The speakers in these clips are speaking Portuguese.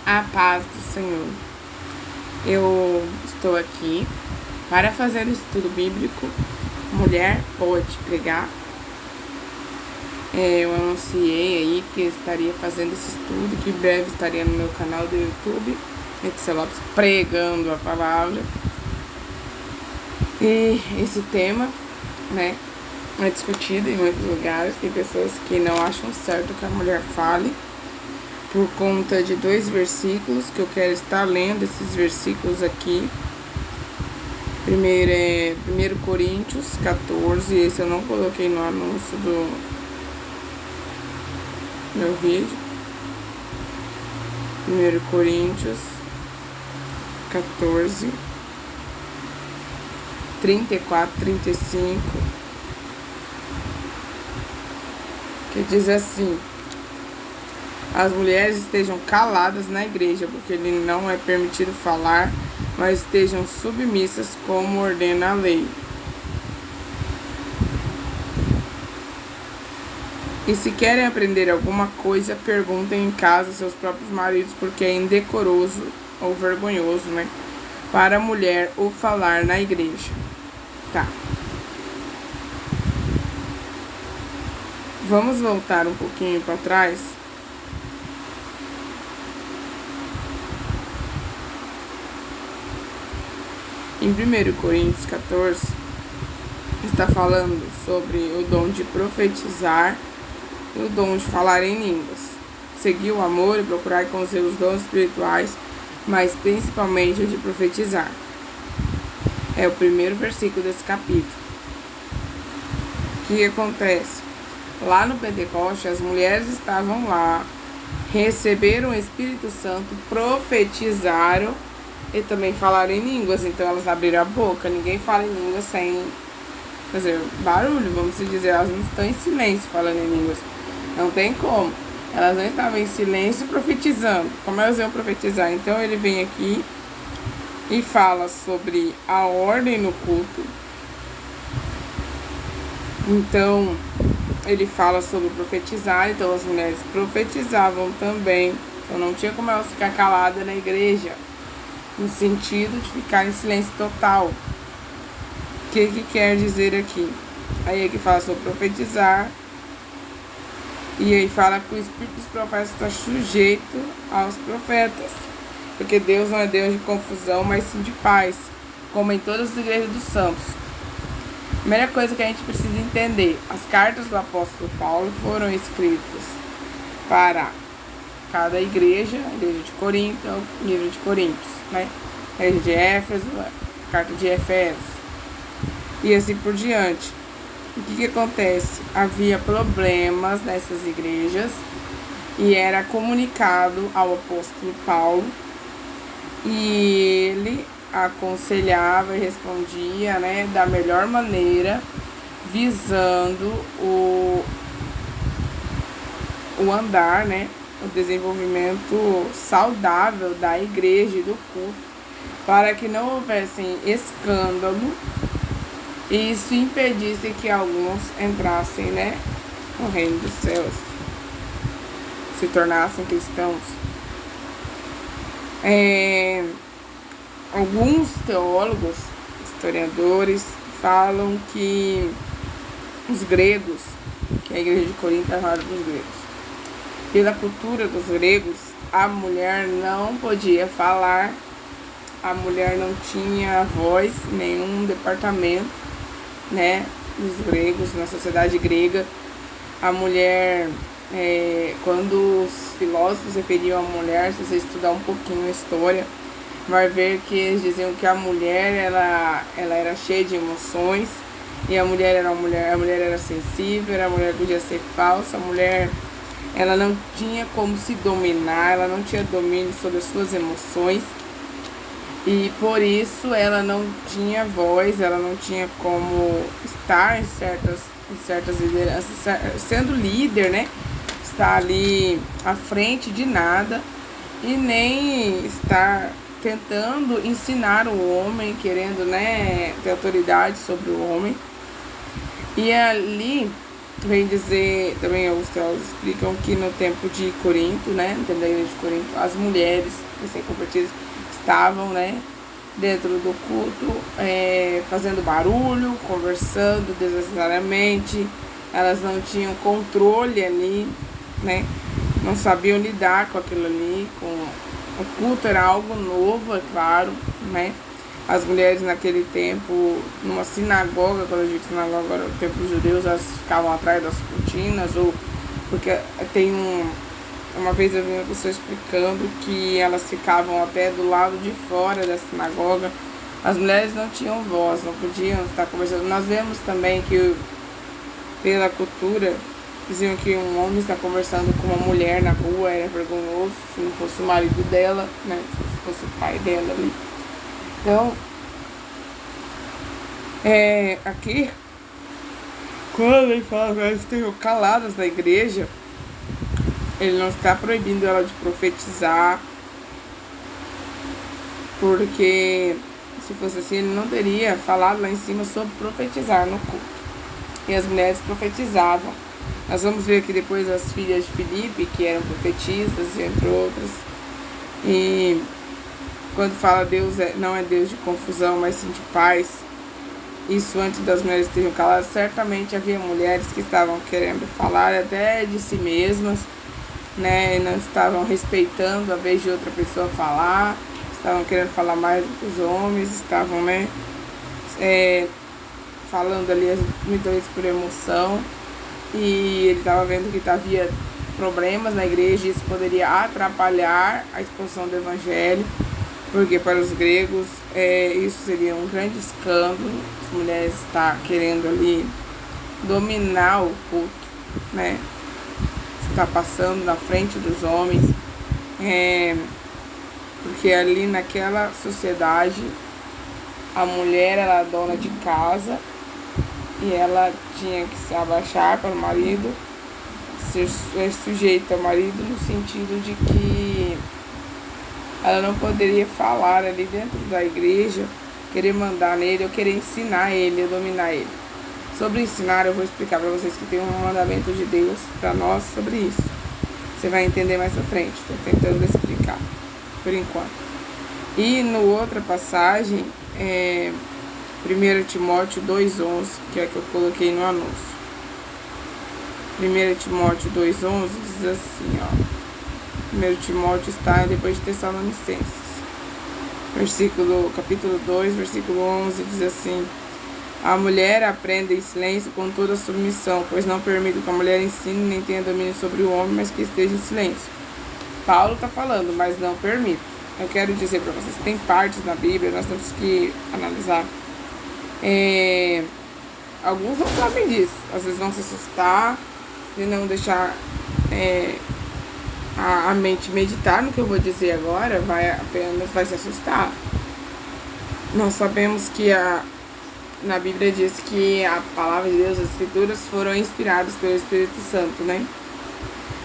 A paz do Senhor. Eu estou aqui para fazer o estudo bíblico. Mulher pode pregar. Eu anunciei aí que estaria fazendo esse estudo, que em breve estaria no meu canal do YouTube, Letícia Lopes, pregando a palavra. E esse tema, né, é discutido em muitos lugares. Tem pessoas que não acham certo que a mulher fale, por conta de 2 versículos que eu quero estar lendo, esses versículos aqui. Primeiro é 1 Coríntios 14, esse eu não coloquei no anúncio do meu vídeo. 1 Coríntios 14, 34, 35, que diz assim: as mulheres estejam caladas na igreja, porque lhe não é permitido falar, mas estejam submissas como ordena a lei. E se querem aprender alguma coisa, perguntem em casa aos seus próprios maridos, porque é indecoroso ou vergonhoso, né, para a mulher o falar na igreja. Tá. Vamos voltar um pouquinho para trás. Em 1 Coríntios 14, está falando sobre o dom de profetizar e o dom de falar em línguas. Seguir o amor e procurar conhecer os dons espirituais, mas principalmente o de profetizar. É o primeiro versículo desse capítulo. O que acontece? Lá no Pentecoste, as mulheres estavam lá, receberam o Espírito Santo, profetizaram e também falaram em línguas. Então elas abriram a boca. Ninguém fala em línguas sem fazer barulho, vamos dizer. Elas não estão em silêncio falando em línguas. Não tem como. Elas não estavam em silêncio profetizando. Como elas iam profetizar? Então ele vem aqui e fala sobre a ordem no culto. Então ele fala sobre profetizar. Então as mulheres profetizavam também. Então não tinha como elas ficar caladas na igreja, no sentido de ficar em silêncio total. O que quer dizer aqui? Aí aqui fala sobre profetizar. E aí fala que o espírito dos profetas está sujeito aos profetas. Porque Deus não é Deus de confusão, mas sim de paz, como em todas as igrejas dos santos. Primeira coisa que a gente precisa entender: as cartas do apóstolo Paulo foram escritas para cada igreja, a igreja de Corinto, a igreja de Coríntios, né? A igreja de Éfeso, a carta de Efésios, e assim por diante. O que acontece? Havia problemas nessas igrejas e era comunicado ao apóstolo Paulo, e ele aconselhava e respondia, né, da melhor maneira, visando o andar, né, o desenvolvimento saudável da igreja e do culto, para que não houvesse escândalo e isso impedisse que alguns entrassem, né, no reino dos céus, se tornassem cristãos. Alguns teólogos, historiadores, falam que os gregos, que a igreja de Corinto é chamada dos gregos, pela cultura dos gregos, a mulher não podia falar, a mulher não tinha voz em nenhum departamento, né, dos gregos, na sociedade grega. A mulher, quando os filósofos referiam a mulher, se você estudar um pouquinho a história, vai ver que eles diziam que a mulher ela era cheia de emoções, e a mulher era sensível, a mulher podia ser falsa, a mulher ela não tinha como se dominar, ela não tinha domínio sobre as suas emoções, e por isso ela não tinha voz, ela não tinha como estar em certas lideranças, sendo líder, né? Estar ali à frente de nada, e nem estar tentando ensinar o homem, querendo, né, ter autoridade sobre o homem. E ali vem dizer, também alguns teólogos explicam que no tempo de Corinto, né, no tempo da igreja de Corinto, as mulheres recém-convertidas estavam, né, dentro do culto, fazendo barulho, conversando desnecessariamente, elas não tinham controle ali, né, não sabiam lidar com aquilo ali, o culto era algo novo, é claro, né. As mulheres naquele tempo, numa sinagoga, quando eu digo sinagoga, era o tempo dos judeus, elas ficavam atrás das cortinas, ou porque tem uma vez eu vi uma pessoa explicando que elas ficavam até do lado de fora da sinagoga. As mulheres não tinham voz, não podiam estar conversando. Nós vemos também que, pela cultura, diziam que um homem está conversando com uma mulher na rua era vergonhoso, se não fosse o marido dela, né, se fosse o pai dela ali. Então, aqui, quando ele fala que elas estejam caladas na igreja, ele não está proibindo ela de profetizar, porque se fosse assim, ele não teria falado lá em cima sobre profetizar no culto. E as mulheres profetizavam. Nós vamos ver aqui depois as filhas de Filipe, que eram profetisas, entre outras. E quando fala Deus não é Deus de confusão, mas sim de paz. Isso antes das mulheres terem caladas, certamente havia mulheres que estavam querendo falar até de si mesmas, né? E não estavam respeitando a vez de outra pessoa falar, estavam querendo falar mais do que os homens, estavam, né, falando ali muitas vezes por emoção. E ele estava vendo que havia problemas na igreja e isso poderia atrapalhar a exposição do evangelho. Porque para os gregos isso seria um grande escândalo, as mulheres estar querendo ali dominar o culto, né? Estar passando na frente dos homens, porque ali naquela sociedade a mulher era a dona de casa e ela tinha que se abaixar para o marido, ser sujeita ao marido no sentido de que ela não poderia falar ali dentro da igreja, querer mandar nele ou querer ensinar ele, ou dominar ele. Sobre ensinar, eu vou explicar para vocês que tem um mandamento de Deus para nós sobre isso. Você vai entender mais pra frente, estou tentando explicar por enquanto. E no outra passagem, 1 Timóteo 2,11, que é a que eu coloquei no anúncio. 1 Timóteo 2,11 diz assim, ó. 1 Timóteo está depois de Tessalonicenses. Capítulo 2, versículo 11 diz assim: a mulher aprenda em silêncio com toda a submissão, pois não permito que a mulher ensine nem tenha domínio sobre o homem, mas que esteja em silêncio. Paulo está falando, mas não permito. Eu quero dizer para vocês, tem partes na Bíblia, nós temos que analisar. Alguns não sabem disso, às vezes vão se assustar e não deixar a mente meditar no que eu vou dizer agora, vai se assustar. Nós sabemos que na Bíblia diz que a palavra de Deus, as escrituras foram inspiradas pelo Espírito Santo, né?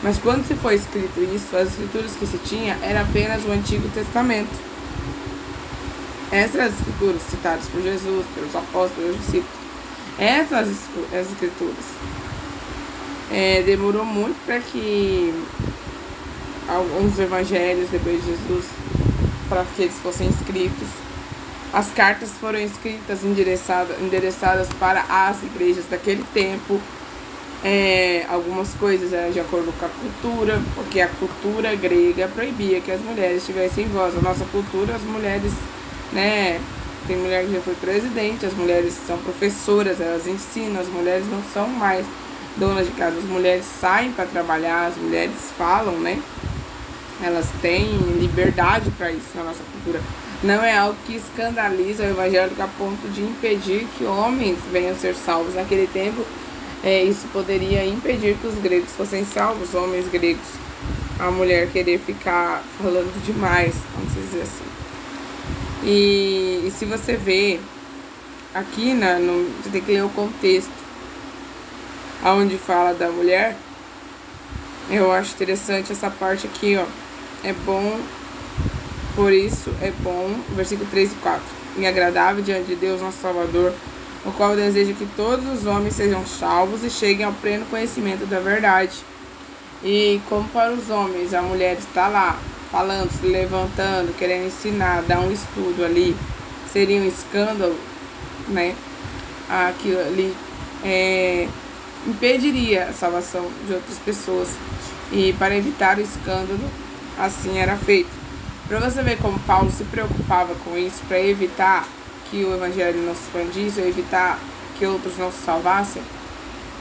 Mas quando se foi escrito isso, as escrituras que se tinha era apenas o Antigo Testamento. Essas as escrituras citadas por Jesus, pelos apóstolos, pelos discípulos. Essas as escrituras. Demorou muito para que alguns evangelhos depois de Jesus, para que eles fossem escritos. As cartas foram escritas, endereçadas para as igrejas daquele tempo. Algumas coisas eram de acordo com a cultura, porque a cultura grega proibia que as mulheres tivessem voz. A nossa cultura, as mulheres, né, tem mulher que já foi presidente, as mulheres são professoras, elas ensinam, as mulheres não são mais donas de casa, as mulheres saem para trabalhar, as mulheres falam, né? Elas têm liberdade para isso na nossa cultura. Não é algo que escandaliza o evangélico a ponto de impedir que homens venham ser salvos. Naquele tempo, isso poderia impedir que os gregos fossem salvos, homens gregos. A mulher querer ficar falando demais, vamos dizer assim. E se você vê aqui, você tem que ler o contexto onde fala da mulher. Eu acho interessante essa parte aqui, ó. É bom, por isso é bom, versículo 3 e 4. E agradável diante de Deus, nosso Salvador, o qual deseja que todos os homens sejam salvos e cheguem ao pleno conhecimento da verdade. E como para os homens a mulher está lá, falando, se levantando, querendo ensinar, dar um estudo ali, seria um escândalo, né? Aquilo ali impediria a salvação de outras pessoas. E para evitar o escândalo, assim era feito. Para você ver como Paulo se preocupava com isso, para evitar que o evangelho não se expandisse, ou evitar que outros não se salvassem,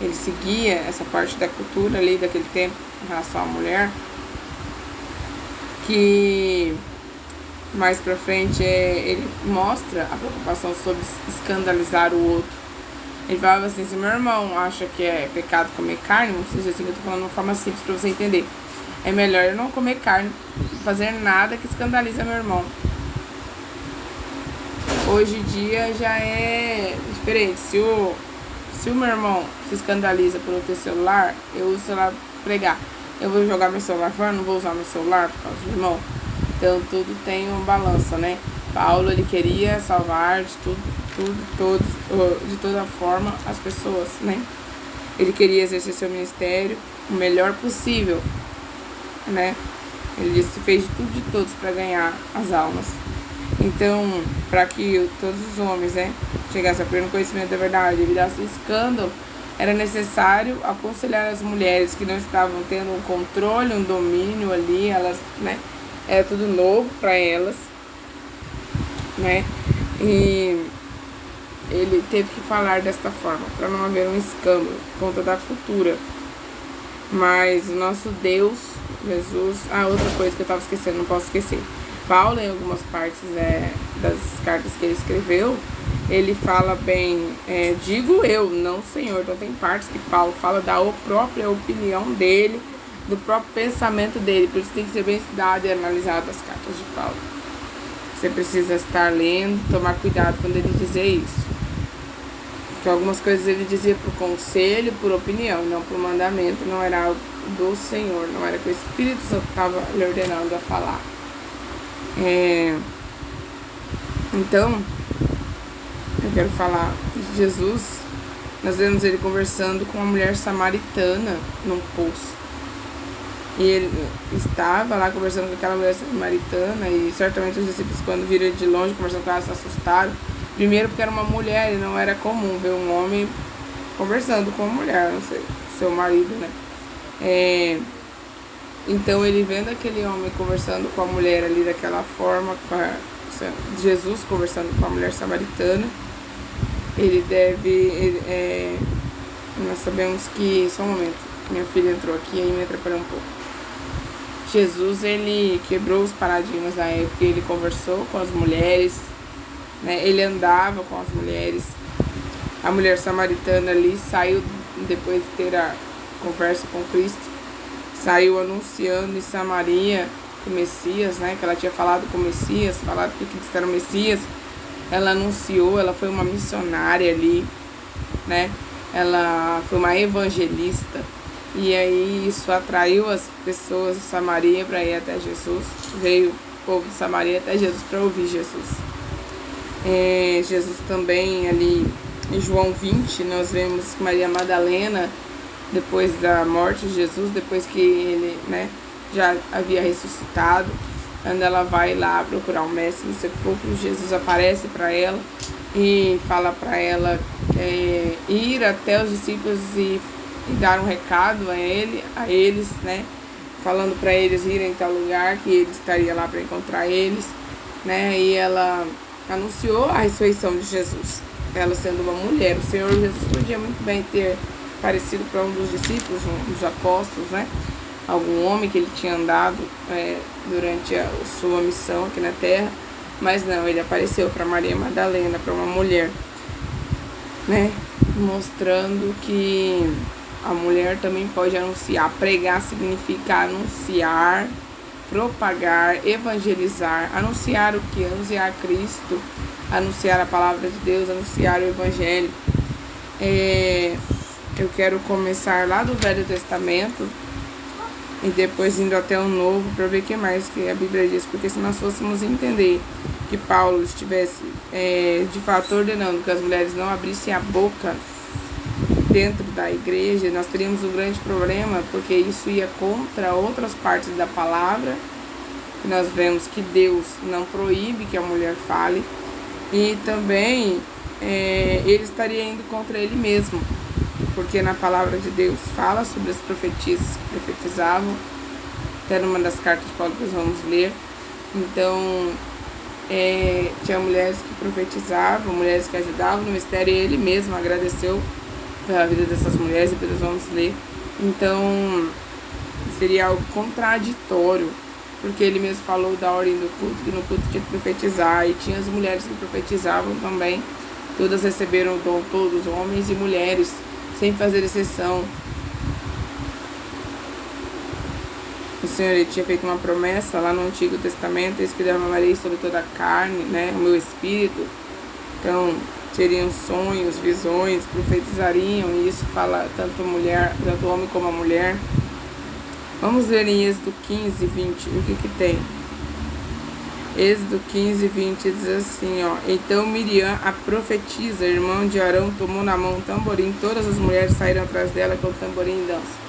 ele seguia essa parte da cultura ali daquele tempo em relação à mulher, que mais pra frente ele mostra a preocupação sobre escandalizar o outro. Ele falava assim: se meu irmão acha que é pecado comer carne, não precisa assim, que eu tô falando de uma forma simples pra você entender, é melhor eu não comer carne, fazer nada que escandalize meu irmão. Hoje em dia já é diferente. Se o meu irmão se escandaliza por eu ter celular, eu uso o celular para pregar. Eu vou jogar meu celular fora, não vou usar meu celular por causa do irmão. Então tudo tem uma balança, né? Paulo, ele queria salvar de de toda forma as pessoas, né? Ele queria exercer seu ministério o melhor possível, né? Ele disse, fez de tudo de todos para ganhar as almas. Então, para que todos os homens, né, chegassem a pleno conhecimento da verdade, evitassem escândalo, era necessário aconselhar as mulheres que não estavam tendo um controle, um domínio ali, elas, né, era tudo novo para elas, né, e ele teve que falar desta forma, para não haver um escândalo, por conta da cultura. Mas o nosso Deus, Jesus... outra coisa que eu estava esquecendo, não posso esquecer. Paulo, em algumas partes das cartas que ele escreveu, ele fala bem, digo eu, não Senhor. Então tem partes que Paulo fala da própria opinião dele, do próprio pensamento dele. Por isso tem que ser bem estudado e analisado as cartas de Paulo. Você precisa estar lendo, tomar cuidado quando ele dizer isso. Porque algumas coisas ele dizia por conselho, por opinião, não por mandamento, não era algo do Senhor, não era que o Espírito Santo estava lhe ordenando a falar. Então, eu quero falar de Jesus. Nós vemos ele conversando com uma mulher samaritana num poço. E ele estava lá conversando com aquela mulher samaritana, e certamente os discípulos, quando viram ele de longe conversando com ela, se assustaram. Primeiro porque era uma mulher e não era comum ver um homem conversando com uma mulher, não sei, seu marido, né? Então ele vendo aquele homem conversando com a mulher ali daquela forma, Jesus conversando com a mulher samaritana, nós sabemos que, só um momento, minha filha entrou aqui e me atrapalhou um pouco. Jesus, ele quebrou os paradigmas da época, ele conversou com as mulheres, né? Ele andava com as mulheres. A mulher samaritana ali saiu, depois de ter a conversa com Cristo, saiu anunciando em Samaria que o Messias, né? Que ela tinha falado com o Messias, falado que Cristo era o Messias. Ela anunciou, ela foi uma missionária ali, né? Ela foi uma evangelista. E aí isso atraiu as pessoas de Samaria para ir até Jesus. Veio o povo de Samaria até Jesus para ouvir Jesus. Jesus também ali em João 20, nós vemos que Maria Madalena, depois da morte de Jesus, depois que ele, né, já havia ressuscitado, quando ela vai lá procurar o mestre no sepulcro, Jesus aparece para ela e fala para ela ir até os discípulos e dar um recado a eles, né, falando para eles irem em tal lugar, que ele estaria lá para encontrar eles, né, e ela anunciou a ressurreição de Jesus. Ela sendo uma mulher, o Senhor Jesus podia muito bem ter parecido para um dos discípulos, um dos apóstolos, né, algum homem que ele tinha andado durante a sua missão aqui na terra, mas não, ele apareceu para Maria Madalena, para uma mulher, né, mostrando que a mulher também pode anunciar. Pregar significa anunciar, propagar, evangelizar. Anunciar o que? Anunciar Cristo, anunciar a palavra de Deus, anunciar o Evangelho. Eu quero começar lá do Velho Testamento, e depois indo até o Novo para ver o que mais que a Bíblia diz, porque se nós fôssemos entender que Paulo estivesse de fato ordenando que as mulheres não abrissem a boca dentro da igreja, nós teríamos um grande problema, porque isso ia contra outras partes da palavra, que nós vemos que Deus não proíbe que a mulher fale, e também ele estaria indo contra ele mesmo, porque na palavra de Deus fala sobre as profetisas que profetizavam, até numa das cartas de Paulo que nós vamos ler. Então tinha mulheres que profetizavam, mulheres que ajudavam no mistério, e ele mesmo agradeceu pela vida dessas mulheres, depois nós vamos ler. Então seria algo contraditório, porque ele mesmo falou da ordem do culto, que no culto tinha que profetizar, e tinha as mulheres que profetizavam também, todas receberam o dom, todos, homens e mulheres, sem fazer exceção. O Senhor ele tinha feito uma promessa lá no Antigo Testamento, eis que derramarei sobre toda a carne, né, o meu espírito. Então teriam sonhos, visões, profetizariam, e isso fala tanto mulher, tanto homem como a mulher. Vamos ver em Êxodo 15, 20, o que tem. Êxodo 15, 20 diz assim, ó: Então Miriam, a profetisa, irmã de Arão, tomou na mão um tamborim, todas as mulheres saíram atrás dela com o tamborim e dança.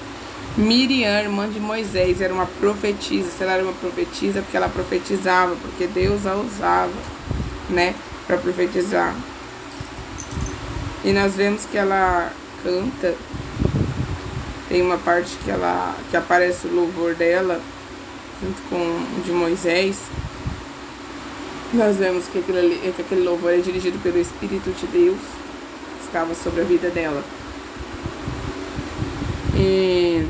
Miriam, irmã de Moisés, era uma profetisa. Se ela era uma profetisa, porque ela profetizava, porque Deus a usava, né, para profetizar. E nós vemos que ela canta. Tem uma parte que aparece o louvor dela, junto com o de Moisés. Nós vemos que aquele louvor é dirigido pelo Espírito de Deus, que estava sobre a vida dela. E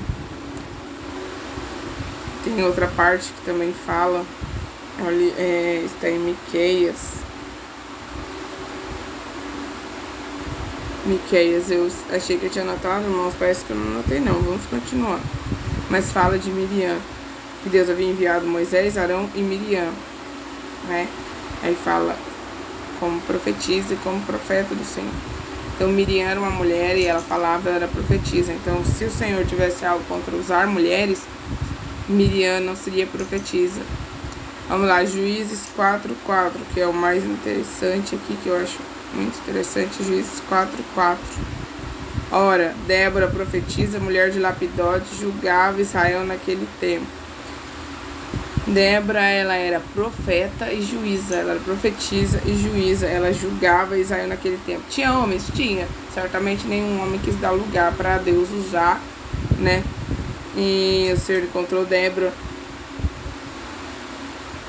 tem outra parte que também fala, está em Miqueias. Miqueias, eu achei que eu tinha anotado, irmãos, parece que eu não anotei não, vamos continuar. Mas fala de Miriam, que Deus havia enviado Moisés, Arão e Miriam, né? Aí fala como profetisa e como profeta do Senhor. Então Miriam era uma mulher e ela falava, ela era profetisa. Então se o Senhor tivesse algo contra usar mulheres, Miriam não seria profetisa. Vamos lá, Juízes 4:4, que é o mais interessante aqui, que eu acho muito interessante. Juízes 4:4. Ora, Débora, profetisa, mulher de Lapidote, julgava Israel naquele tempo. Débora, ela era profeta e juíza, ela era profetisa e juíza, ela julgava Israel naquele tempo. Tinha homens? Tinha. Certamente nenhum homem quis dar lugar para Deus usar, né? E o Senhor encontrou Débora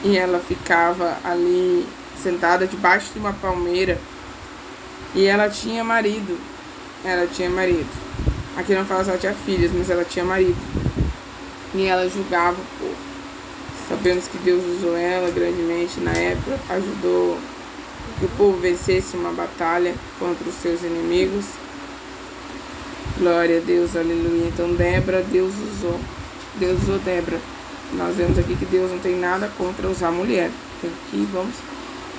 e ela ficava ali sentada debaixo de uma palmeira, e ela tinha marido. Aqui não fala se ela tinha filhos, mas ela tinha marido. E ela julgava o povo. Sabemos que Deus usou ela grandemente na época, ajudou que o povo vencesse uma batalha contra os seus inimigos. Glória a Deus, aleluia. Então Débora, Deus usou Débora. Nós vemos aqui que Deus não tem nada contra usar mulher. Aqui vamos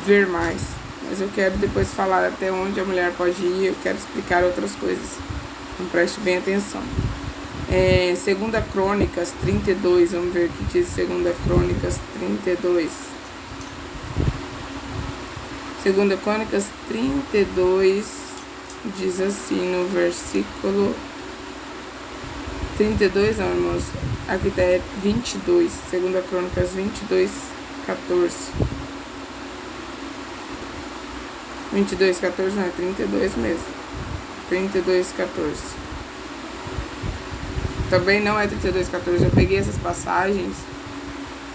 ver mais. Mas eu quero depois falar até onde a mulher pode ir, eu quero explicar outras coisas. Então preste bem atenção. 2 Crônicas 32, vamos ver o que diz 2 Crônicas 32. 2 Crônicas 32 diz assim no versículo 32, não, irmãos, aqui tá 22, 2 Crônicas 22, 14. 22, 14 não, é 32 mesmo. 32, 14. Também não é 32, 14. Eu peguei essas passagens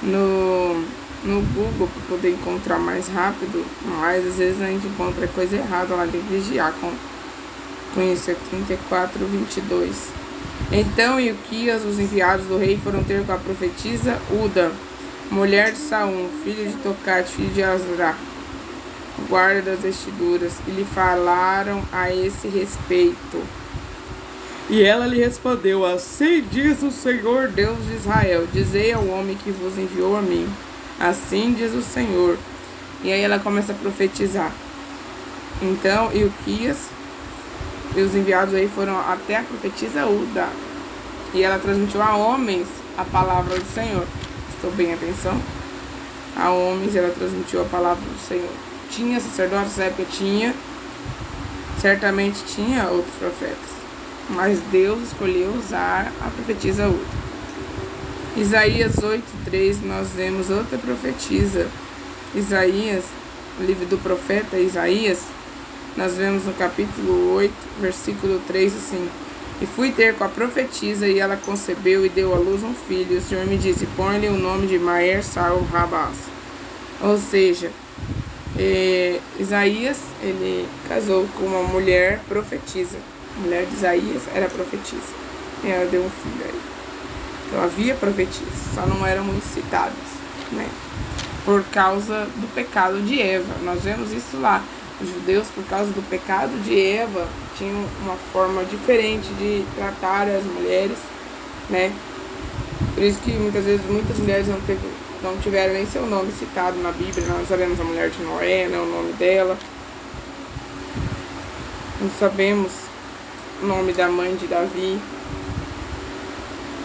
no Google para poder encontrar mais rápido, mas às vezes a gente encontra coisa errada lá, tem que vigiar com isso. É 34, 22. Então Ilquias, os enviados do rei, foram ter com a profetisa Uda, mulher de Saum, filho de Tocate, filho de Azra, guarda das vestiduras, e lhe falaram a esse respeito. E ela lhe respondeu: assim diz o Senhor Deus de Israel, dizei ao homem que vos enviou a mim, assim diz o Senhor. E aí ela começa a profetizar. Então Ilquias e os enviados aí foram até a profetisa Uda, e ela transmitiu a homens a palavra do Senhor. Prestou bem atenção? A homens ela transmitiu a palavra do Senhor. Tinha sacerdotes nessa época? Tinha. Certamente tinha outros profetas. Mas Deus escolheu usar a profetisa outra. Isaías 8:3, nós vemos outra profetisa. Isaías, o livro do profeta Isaías, nós vemos no capítulo 8, versículo 3, assim: E fui ter com a profetisa, e ela concebeu e deu à luz um filho. E o Senhor me disse: Põe-lhe o nome de Maher-Sal-Rabás. Ou seja, Isaías, ele casou com uma mulher profetisa. A mulher de Isaías era profetisa. E ela deu um filho aí. Então havia profetisas, só não eram muito citadas, né? Por causa do pecado de Eva. Nós vemos isso lá. Os judeus, por causa do pecado de Eva, tinham uma forma diferente de tratar as mulheres, né? Por isso que muitas vezes muitas mulheres não tiveram nem seu nome citado na Bíblia. Nós sabemos a mulher de Noé, né, o nome dela. Não sabemos o nome da mãe de Davi.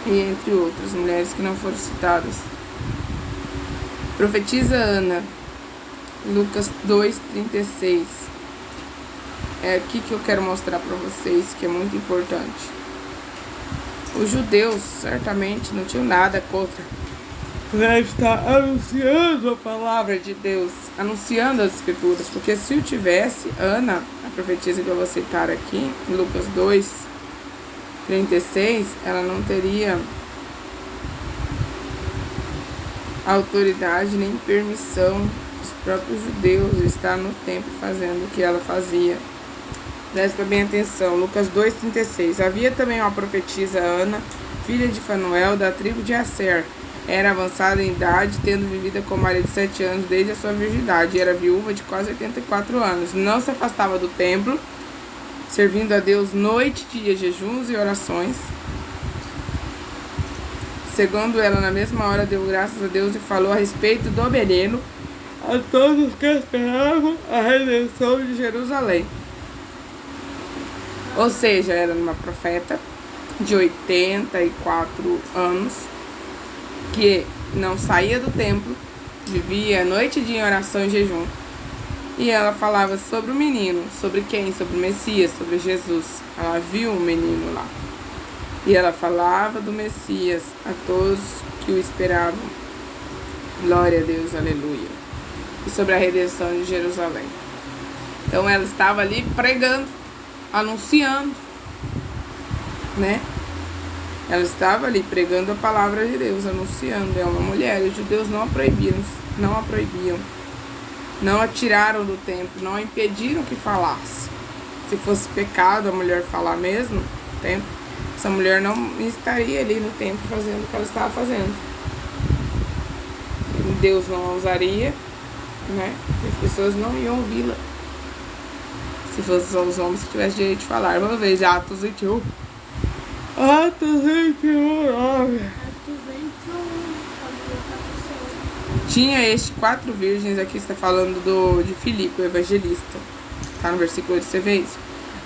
E entre outras mulheres que não foram citadas. Profetiza Ana, Lucas 2:36. É aqui que eu quero mostrar para vocês que é muito importante. Os judeus certamente não tinham nada contra estar anunciando a palavra de Deus, anunciando as escrituras, porque se o tivesse, Ana, a profetisa que eu vou citar aqui, em Lucas 2:36, ela não teria autoridade nem permissão dos próprios judeus estar no templo fazendo o que ela fazia. Presta bem atenção, Lucas 2:36. Havia também uma profetisa Ana, filha de Fanuel, da tribo de Asser. Era avançada em idade, tendo vivido com Maria de 7 anos desde a sua virgindade, e era viúva de quase 84 anos. Não se afastava do templo, servindo a Deus noite e dia, jejuns e orações. Segundo ela, na mesma hora, deu graças a Deus e falou a respeito do menino a todos que esperavam a redenção de Jerusalém. Ou seja, era uma profeta de 84 anos, que não saía do templo, vivia noite e dia em oração e jejum. E ela falava sobre o menino. Sobre quem? Sobre o Messias, sobre Jesus. Ela viu o menino lá. E ela falava do Messias a todos que o esperavam. Glória a Deus, aleluia. E sobre a redenção de Jerusalém. Então ela estava ali pregando, anunciando, né? Ela estava ali pregando a palavra de Deus, anunciando. É uma mulher. Os judeus não a proibiram, não a tiraram do templo, não a impediram que falasse. Se fosse pecado a mulher falar mesmo no templo, essa mulher não estaria ali no templo fazendo o que ela estava fazendo. Deus não a usaria, né? As pessoas não iam ouvi-la. Se fossem só os homens que tivessem direito de falar. Vamos ver, Atos 21. Atos 21, 9. Tinha este 4 virgens, aqui está falando de Filipe, o evangelista. Tá no versículo 8, você vê isso?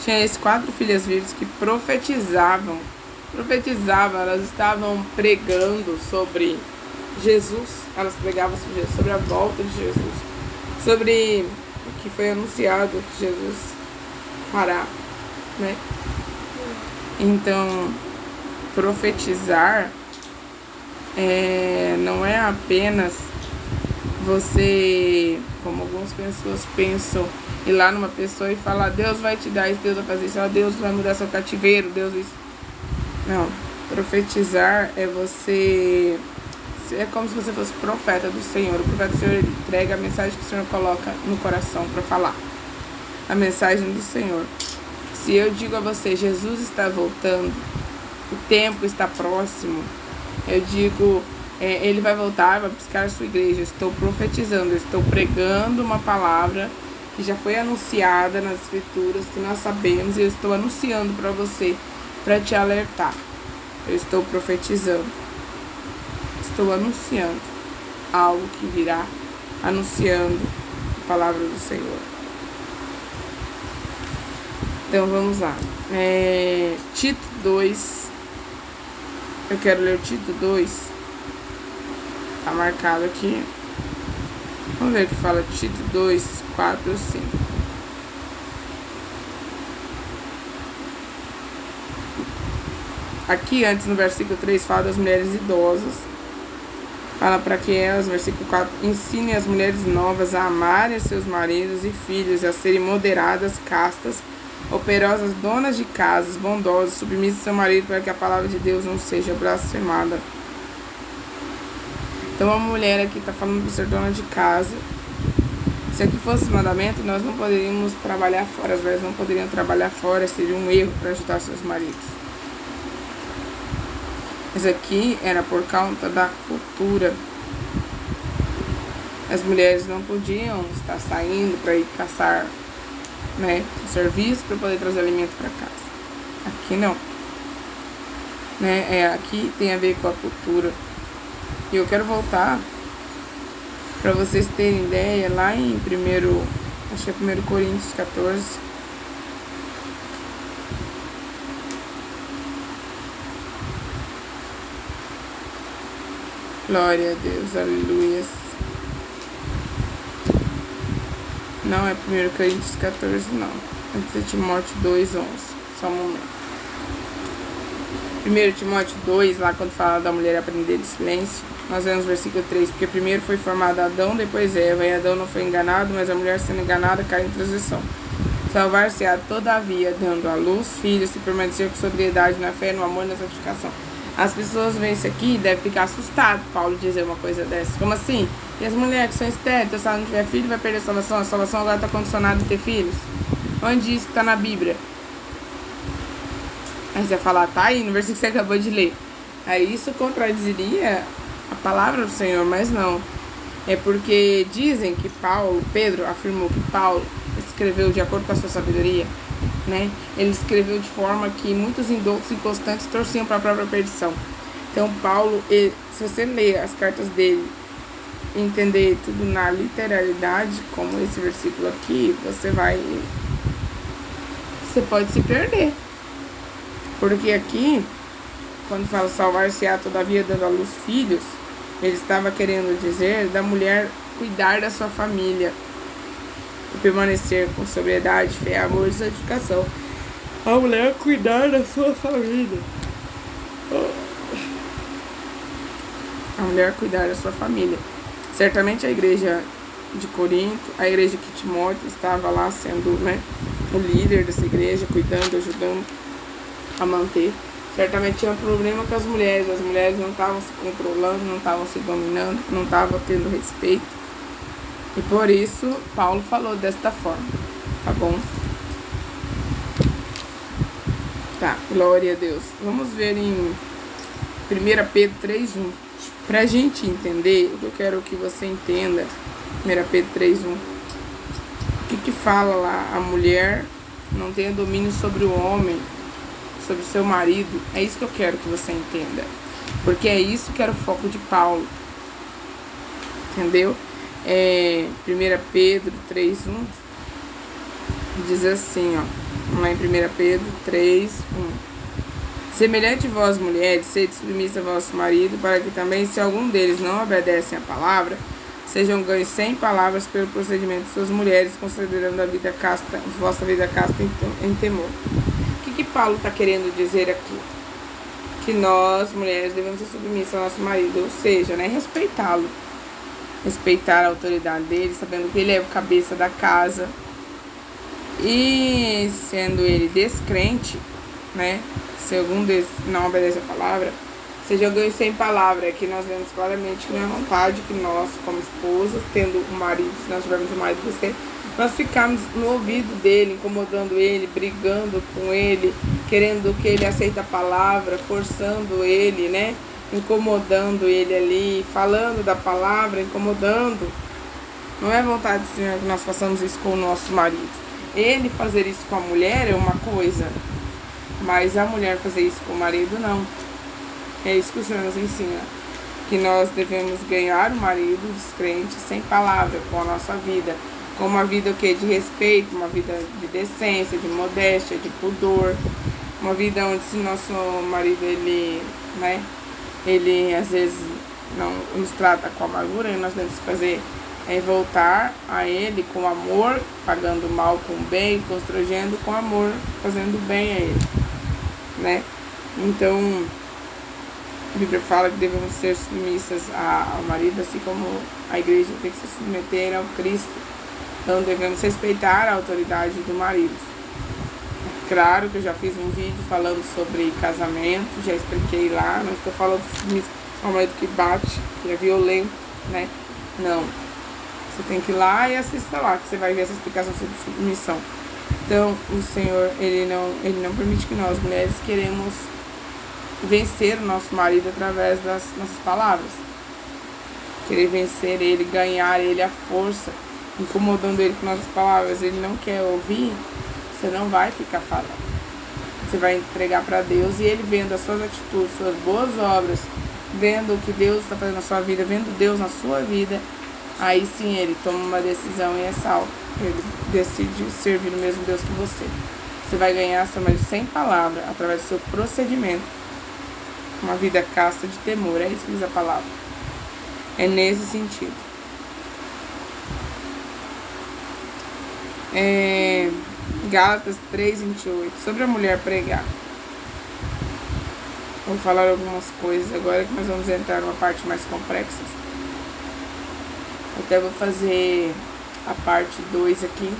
Tinha esses 4 filhas virgens que profetizavam, elas estavam pregando sobre Jesus, elas pregavam sobre Jesus, sobre a volta de Jesus, sobre o que foi anunciado que Jesus fará, né? Então, profetizar não é apenas você, como algumas pessoas pensam, ir lá numa pessoa e falar: Deus vai te dar isso, Deus vai fazer isso, Deus vai mudar seu cativeiro, Deus isso. Não, profetizar é você... É como se você fosse profeta do Senhor. O profeta do Senhor, ele entrega a mensagem que o Senhor coloca no coração para falar. A mensagem do Senhor. Se eu digo a você: Jesus está voltando, o tempo está próximo, eu digo... ele vai voltar, vai buscar a sua igreja. Eu estou profetizando, eu estou pregando uma palavra que já foi anunciada nas escrituras, que nós sabemos, e eu estou anunciando para você, para te alertar. Eu estou profetizando, estou anunciando algo que virá, anunciando a palavra do Senhor. Então vamos lá. Tito 2, Eu quero ler o Tito 2. Tá marcado aqui. Vamos ver o que fala Tito 2, 4 e 5. Aqui, antes no versículo 3, fala das mulheres idosas. Fala para que elas, versículo 4, ensinem as mulheres novas a amarem seus maridos e filhos, a serem moderadas, castas, operosas, donas de casas, bondosas, submissas ao seu marido, para que a palavra de Deus não seja blasfemada. Então, a mulher aqui está falando para ser dona de casa. Se aqui fosse mandamento, nós não poderíamos trabalhar fora, as mulheres não poderiam trabalhar fora, seria um erro para ajudar seus maridos. Mas aqui era por conta da cultura. As mulheres não podiam estar saindo para ir caçar, né, o serviço para poder trazer alimento para casa. Aqui não. Né? Aqui tem a ver com a cultura. E eu quero voltar para vocês terem ideia lá em 1 Coríntios 14. Glória a Deus, aleluia. Não é 1 Coríntios 14, não. É Timóteo 2, 11. Só um momento. 1 Timóteo 2, lá quando fala da mulher aprender de silêncio, nós vemos o versículo 3. Porque primeiro foi formado Adão, depois Eva. E Adão não foi enganado, mas a mulher sendo enganada cai em transgressão. Salvar-se-á todavia, dando à luz filhos, se permanecer com sobriedade na fé, no amor e na santificação. As pessoas veem isso aqui e devem ficar assustadas, Paulo dizer uma coisa dessa. Como assim? E as mulheres que são estéreis, se ela não tiver filho, vai perder a salvação. A salvação agora está condicionada em ter filhos? Onde isso está na Bíblia? Aí você vai falar, tá aí no versículo que você acabou de ler. Aí isso contradiziria a palavra do Senhor, mas não. É porque dizem que Pedro afirmou que Paulo escreveu de acordo com a sua sabedoria, né? Ele escreveu de forma que muitos indoutos e inconstantes torciam para a própria perdição. Então Paulo, se você ler as cartas dele, entender tudo na literalidade, como esse versículo aqui, você pode se perder. Porque aqui, quando fala salvar-se-á todavia dando à luz filhos, ele estava querendo dizer da mulher cuidar da sua família e permanecer com sobriedade, fé, amor e santificação. A mulher cuidar da sua família. A mulher cuidar da sua família. Certamente a igreja de Corinto, a igreja que Timóteo estava lá sendo, né, o líder dessa igreja, cuidando, ajudando a manter. Certamente tinha um problema com as mulheres não estavam se controlando, não estavam se dominando, não estavam tendo respeito. E por isso, Paulo falou desta forma, tá bom? Tá, glória a Deus. Vamos ver em 1 Pedro 3:1. Pra gente entender, o que eu quero que você entenda, 1 Pedro 3:1. O que fala lá? A mulher não tem domínio sobre o homem, sobre o seu marido. É isso que eu quero que você entenda. Porque é isso que era o foco de Paulo. Entendeu? 1 Pedro 3:1 diz assim, ó. Vamos lá em 1 Pedro 3:1. Semelhante vós, mulheres, sede submissa a vosso marido, para que também, se algum deles não obedecem à palavra, sejam ganhos sem palavras pelo procedimento de suas mulheres, considerando a vida casta, vossa vida casta em temor. O que Paulo está querendo dizer aqui? Que nós, mulheres, devemos ser submissas ao nosso marido, ou seja, né, respeitá-lo. Respeitar a autoridade dele, sabendo que ele é o cabeça da casa. E sendo ele descrente, né, se algum deles não obedece a palavra, seja ganho sem palavra. Aqui nós vemos claramente que não é vontade que nós, como esposas, tendo um marido, se nós tivermos um marido descrente, nós ficamos no ouvido dele, incomodando ele, brigando com ele, querendo que ele aceite a palavra, forçando ele, né? Incomodando ele ali, falando da palavra, incomodando. Não é vontade do Senhor que nós façamos isso com o nosso marido. Ele fazer isso com a mulher é uma coisa, mas a mulher fazer isso com o marido não. É isso que o Senhor nos ensina. Que nós devemos ganhar o marido descrente sem palavra, com a nossa vida. Com uma vida de respeito, uma vida de decência, de modéstia, de pudor. Uma vida onde se nosso marido, ele, né, ele às vezes não nos trata com amargura, e nós temos que fazer é voltar a ele com amor, pagando o mal com o bem, constrangendo com amor, fazendo bem a ele, né? Então, a Bíblia fala que devemos ser submissas ao marido, assim como a igreja tem que se submeter ao Cristo. Então, devemos respeitar a autoridade do marido. Claro que eu já fiz um vídeo falando sobre casamento, já expliquei lá, não estou falando de um marido que bate, que é violento, né? Não. Você tem que ir lá e assista lá, que você vai ver essa explicação sobre submissão. Então, o Senhor, Ele não permite que nós, mulheres, queremos vencer o nosso marido através das nossas palavras. Querer vencer ele, ganhar ele à força, incomodando ele com nossas palavras. Ele não quer ouvir, você não vai ficar falando. Você vai entregar para Deus, e Ele vendo as suas atitudes, suas boas obras, vendo o que Deus está fazendo na sua vida, vendo Deus na sua vida, aí sim Ele toma uma decisão e é salvo. Ele decide servir o mesmo Deus que você. Você vai ganhar seu marido sem palavra, através do seu procedimento. Uma vida casta de temor, é isso que diz a palavra. É nesse sentido. Gálatas 3:28, sobre a mulher pregar. Vou falar algumas coisas agora, que nós vamos entrar numa parte mais complexa. Até vou fazer a parte 2 aqui,